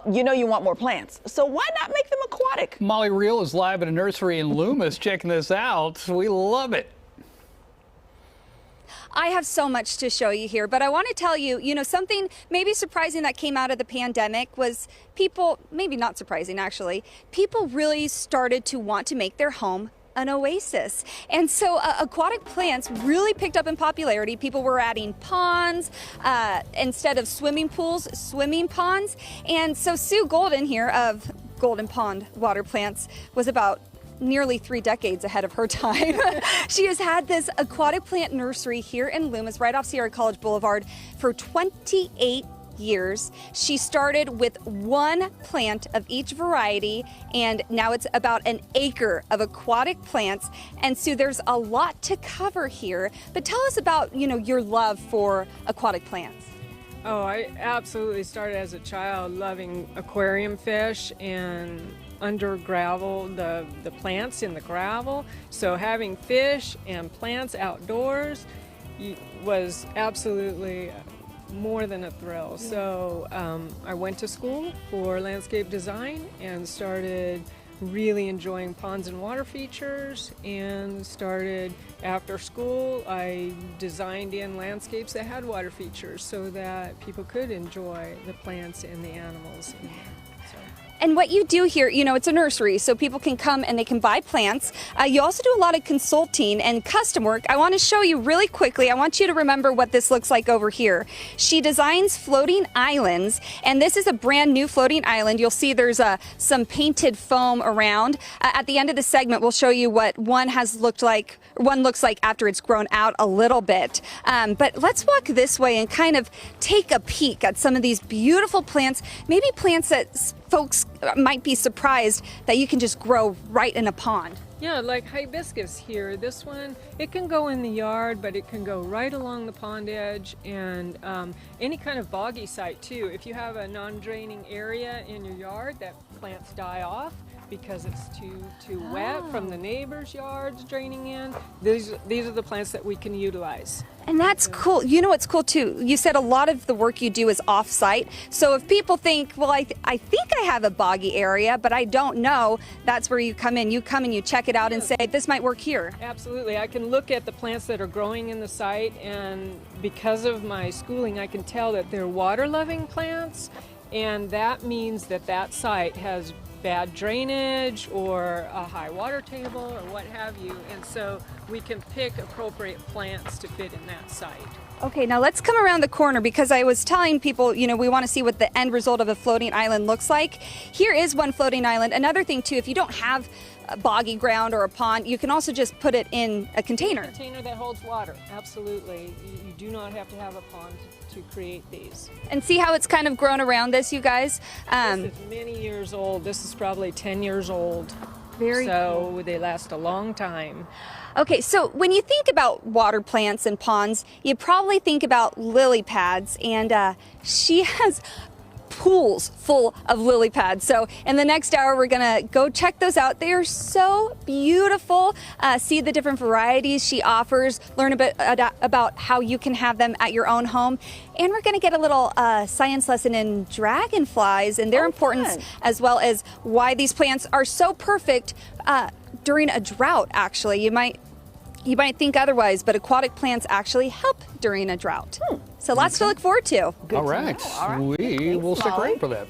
You know you want more plants, so why not make them aquatic? Molly Riehl is live at a nursery in Loomis checking this out. We love it. I have so much to show you here, but I want to tell you, something maybe surprising that came out of the pandemic was people, maybe not surprising actually, people really started to want to make their home an oasis. And so aquatic plants really picked up in popularity. People were adding ponds instead of swimming pools, swimming ponds. And so Sue Golden here of Golden Pond Water Plants was about nearly 3 decades ahead of her time. She has had this aquatic plant nursery here in Loomis, right off Sierra College Boulevard, for 28 years. She started with 1 plant of each variety, and now it's about an acre of aquatic plants. And Sue, there's a lot to cover here, but tell us about, your love for aquatic plants. Oh, I absolutely started as a child loving aquarium fish and under gravel, the plants in the gravel. So having fish and plants outdoors was absolutely more than a thrill. So I went to school for landscape design and started really enjoying ponds and water features, and started after school I designed in landscapes that had water features so that people could enjoy the plants and the animals in there. And what you do here, it's a nursery, so people can come and they can buy plants. You also do a lot of consulting and custom work. I want to show you really quickly. I want you to remember what this looks like over here. She designs floating islands, and this is a brand new floating island. You'll see there's some painted foam around. At the end of the segment, we'll show you what one looks like after it's grown out a little bit. But let's walk this way and kind of take a peek at some of these beautiful plants, maybe plants that folks might be surprised that you can just grow right in a pond. Yeah, like hibiscus here. This one, it can go in the yard, but it can go right along the pond edge, and any kind of boggy site too. If you have a non-draining area in your yard, that plants die off because it's too wet from the neighbors' yards draining in. These are the plants that we can utilize. And that's cool. You know what's cool too? You said a lot of the work you do is off-site. So if people think, well, I think I have a boggy area, but I don't know, that's where you come in. You come and you check it out and say, this might work here. Absolutely. I can look at the plants that are growing in the site, and because of my schooling, I can tell that they're water-loving plants, and that means that that site has bad drainage or a high water table or what have you, and so we can pick appropriate plants to fit in that site. Okay, now let's come around the corner, because I was telling people, we want to see what the end result of a floating island looks like. Here is one floating island. Another thing too, if you don't have a boggy ground or a pond, you can also just put it in a container. A container that holds water, absolutely. You do not have to have a pond to create these. And see how it's kind of grown around this, you guys? This is many years old. This is probably 10 years old. Very so cool. They last a long time. Okay, so when you think about water plants and ponds, you probably think about lily pads, and she has pools full of lily pads. So in the next hour, we're gonna go check those out. They are so beautiful. See the different varieties she offers, learn a bit about how you can have them at your own home. And we're gonna get a little science lesson in dragonflies and their importance, as well as why these plants are so perfect during a drought, actually. You might think otherwise, but aquatic plants actually help during a drought. So lots to look forward to. All right. We will stick around for that.